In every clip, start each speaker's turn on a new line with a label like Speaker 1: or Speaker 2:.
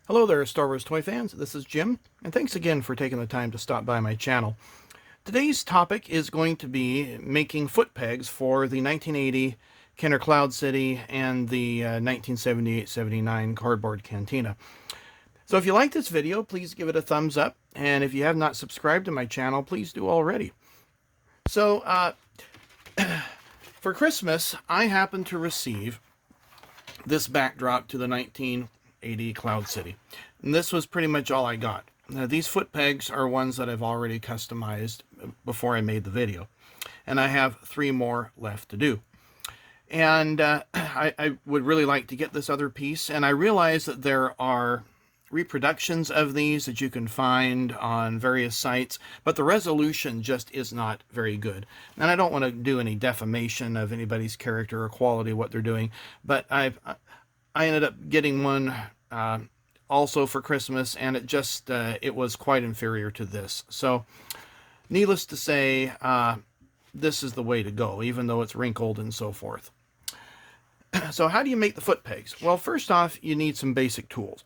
Speaker 1: Hello there, Star Wars toy fans. This is Jim, and thanks again for taking the time to stop by my channel. Today's topic is going to be making foot pegs for the 1980 Kenner Cloud City and the 1978-79 Cardboard Cantina. So if you like this video, please give it a thumbs up, and if you have not subscribed to my channel, please do already. So, for Christmas, I happened to receive this backdrop to the 1980 Cloud City. And this was pretty much all I got. Now, these foot pegs are ones that I've already customized before I made the video. And I have 3 more left to do. And I would really like to get this other piece. And I realize that there are reproductions of these that you can find on various sites, but the resolution just is not very good. And I don't want to do any defamation of anybody's character or quality of what they're doing, but I ended up getting one also for Christmas, and it just it was quite inferior to this. So needless to say, this is the way to go, even though it's wrinkled and so forth. So how do you make the foot pegs? Well, first off, you need some basic tools.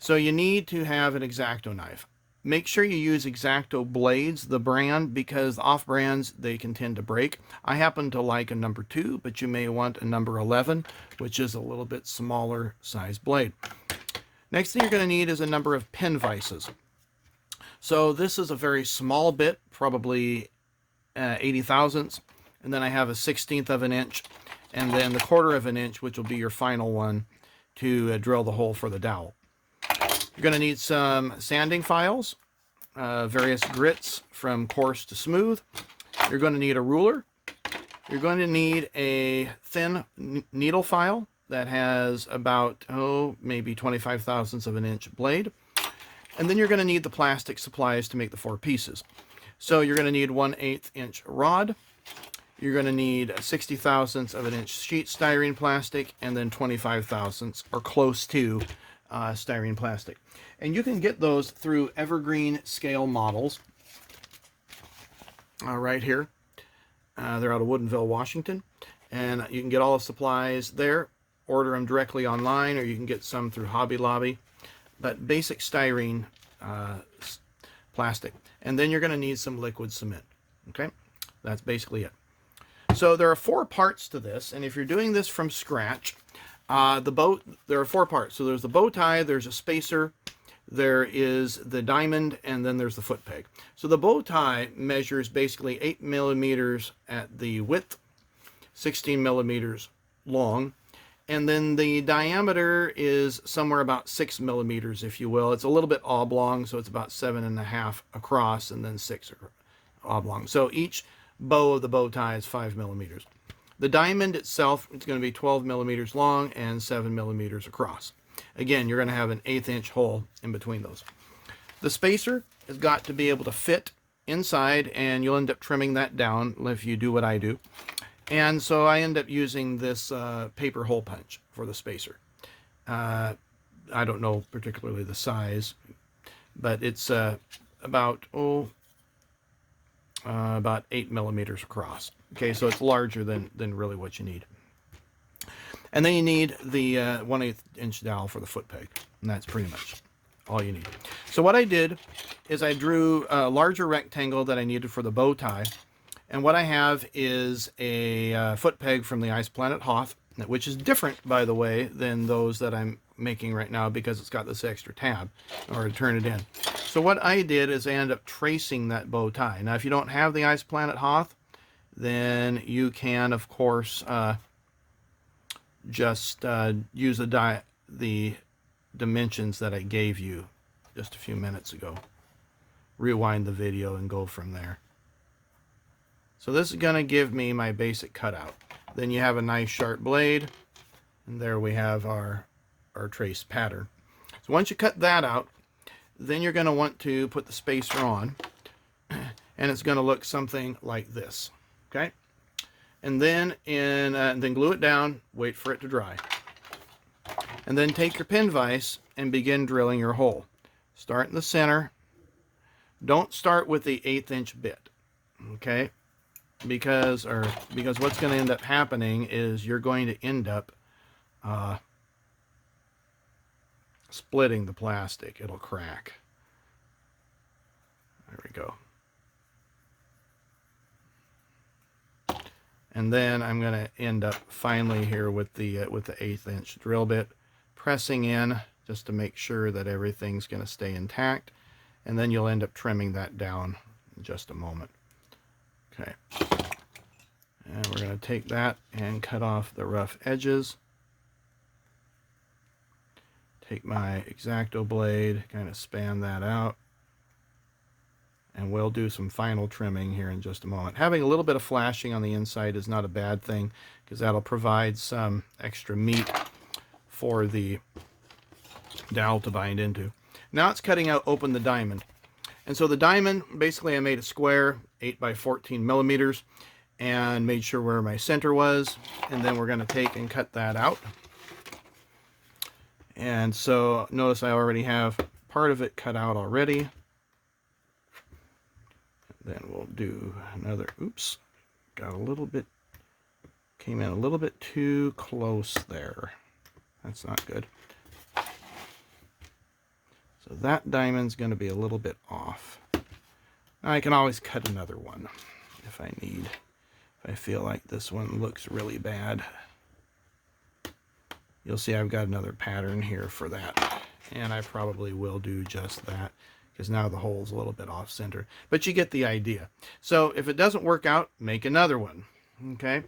Speaker 1: So you need to have an X-Acto knife. Make sure you use X-Acto blades, the brand, because off-brands, they can tend to break. I happen to like a number 2, but you may want a number 11, which is a little bit smaller size blade. Next thing you're going to need is a number of pin vices. So this is a very small bit, probably 80 thousandths, and then I have a 1/16 of an inch, and then the 1/4 of an inch, which will be your final one, to drill the hole for the dowel. You're going to need some sanding files, various grits from coarse to smooth. You're going to need a ruler. You're going to need a thin needle file that has about, maybe 25 thousandths of an inch blade. And then you're going to need the plastic supplies to make the 4 pieces. So you're going to need 1/8 inch rod. You're going to need 60 thousandths of an inch sheet styrene plastic, and then 25 thousandths, or close to, styrene plastic. And you can get those through Evergreen Scale Models right here. They're out of Woodinville, Washington, and you can get all the supplies there. Order them directly online, or you can get some through Hobby Lobby. But basic styrene plastic. And then you're going to need some liquid cement. Okay, that's basically it. So there are 4 parts to this, and if you're doing this from scratch, there are 4 parts. So there's the bow tie, there's a spacer, there is the diamond, and then there's the foot peg. So the bow tie measures basically 8 millimeters at the width, 16 millimeters long, and then the diameter is somewhere about 6 millimeters, if you will. It's a little bit oblong, so it's about 7.5 across, and then 6 oblong. So each bow of the bow tie is 5 millimeters. The diamond itself is going to be 12 millimeters long and 7 millimeters across. Again, you're going to have an 1/8 inch hole in between those. The spacer has got to be able to fit inside, and you'll end up trimming that down if you do what I do. And so I end up using this paper hole punch for the spacer. I don't know particularly the size, but it's about 8 millimeters across. Okay, so it's larger than really what you need. And then you need the 1/8 inch dowel for the foot peg, and that's pretty much all you need. So what I did is I drew a larger rectangle that I needed for the bow tie, and what I have is a foot peg from the Ice Planet Hoth, which is different, by the way, than those that I'm making right now, because it's got this extra tab in order to turn it in. So what I did is I ended up tracing that bow tie. Now, if you don't have the Ice Planet Hoth, then you can, of course, just use the dimensions that I gave you just a few minutes ago. Rewind the video and go from there. So this is going to give me my basic cutout. Then you have a nice sharp blade, and there we have our traced pattern. So once you cut that out, then you're going to want to put the spacer on, and it's going to look something like this. Okay, and then then glue it down, wait for it to dry, and then take your pin vise and begin drilling your hole. Start in the center. Don't start with the 1/8 inch bit, okay? Because what's going to end up happening is you're going to end up splitting the plastic. It'll crack. There we go. And then I'm going to end up finally here with the 1/8 inch drill bit, pressing in just to make sure that everything's going to stay intact. And then you'll end up trimming that down in just a moment. Okay. And we're going to take that and cut off the rough edges. Take my X-Acto blade, kind of span that out. And we'll do some final trimming here in just a moment. Having a little bit of flashing on the inside is not a bad thing, because that'll provide some extra meat for the dowel to bind into. Now it's cutting out open the diamond. And so the diamond, basically I made a square, 8 by 14 millimeters, and made sure where my center was. And then we're going to take and cut that out. And so notice I already have part of it cut out already. Then we'll do another, oops, got a little bit, came in a little bit too close there. That's not good. So that diamond's going to be a little bit off. Now I can always cut another one if I need, if I feel like this one looks really bad. You'll see I've got another pattern here for that. And I probably will do just that, because now the hole's a little bit off center. But you get the idea. So if it doesn't work out, make another one. Okay?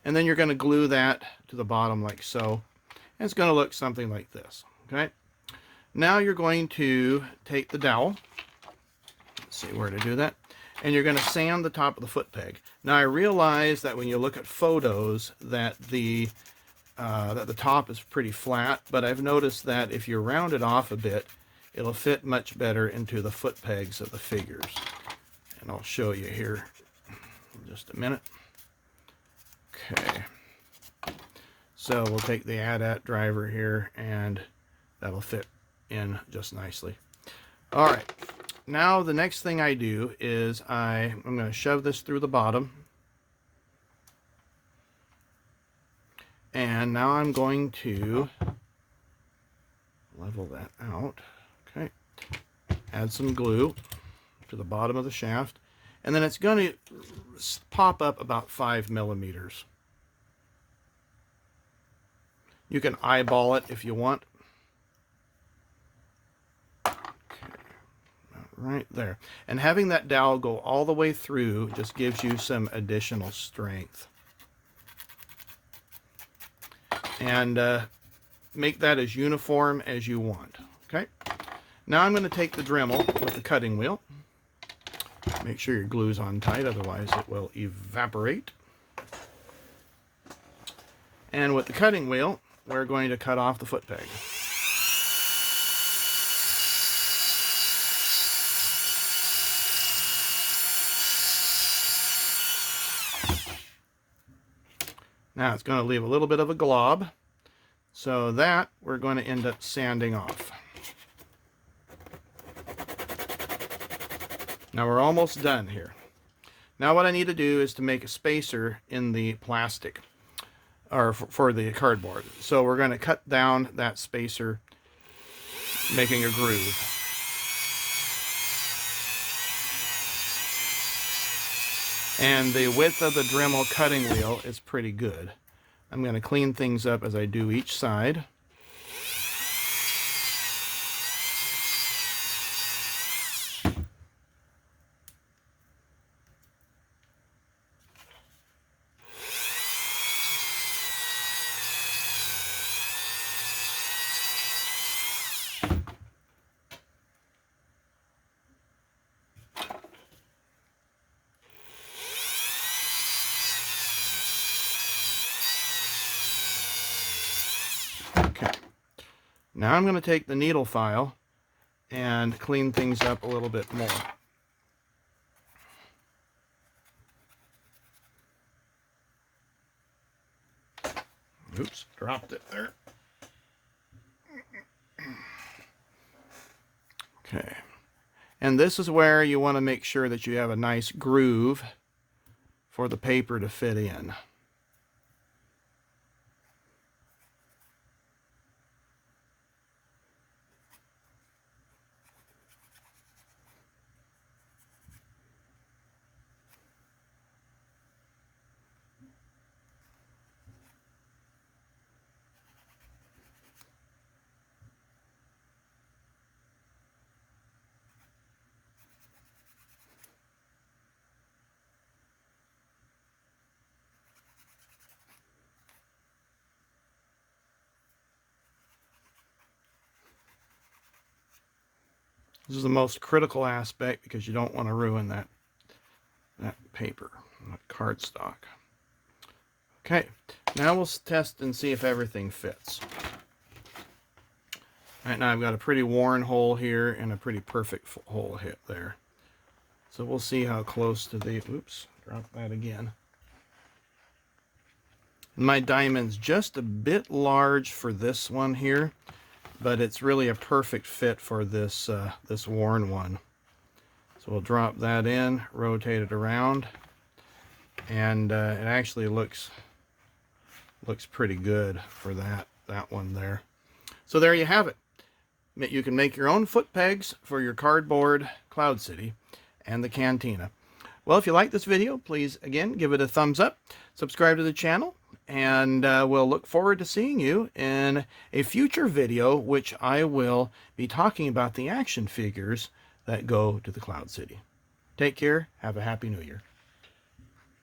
Speaker 1: And then you're going to glue that to the bottom like so. And it's going to look something like this. Okay? Now you're going to take the dowel. Let's see where to do that. And you're going to sand the top of the foot peg. Now I realize that when you look at photos that the top is pretty flat, but I've noticed that if you round it off a bit, it'll fit much better into the foot pegs of the figures. And I'll show you here in just a minute. Okay. So we'll take the AT-AT driver here, and that'll fit in just nicely. All right. Now the next thing I do is I'm going to shove this through the bottom. And now I'm going to level that out. Okay. Add some glue to the bottom of the shaft. And then it's going to pop up about 5 millimeters. You can eyeball it if you want. Okay. Right there. And having that dowel go all the way through just gives you some additional strength. And make that as uniform as you want. Okay. Now I'm going to take the Dremel with the cutting wheel. Make sure your glue's on tight, otherwise it will evaporate. And with the cutting wheel, we're going to cut off the foot peg. Now it's going to leave a little bit of a glob, so that we're going to end up sanding off. Now we're almost done here. Now what I need to do is to make a spacer in the plastic, or for the cardboard. So we're going to cut down that spacer, making a groove. And the width of the Dremel cutting wheel is pretty good. I'm going to clean things up as I do each side. Okay. Now I'm going to take the needle file and clean things up a little bit more. Oops, dropped it there. Okay. And this is where you want to make sure that you have a nice groove for the paper to fit in. This is the most critical aspect because you don't want to ruin that paper, that cardstock. Okay, now we'll test and see if everything fits. Right now I've got a pretty worn hole here and a pretty perfect hole hit there. So we'll see how close to the, oops, drop that again. My diamond's just a bit large for this one here, but it's really a perfect fit for this this worn one. So we'll drop that in, rotate it around, and it actually looks pretty good for that one there. So there you have it. You can make your own foot pegs for your cardboard Cloud City and the Cantina. Well, if you like this video, please, again, give it a thumbs up, subscribe to the channel, and we'll look forward to seeing you in a future video, which I will be talking about the action figures that go to the Cloud City. Take care. Have a Happy New Year.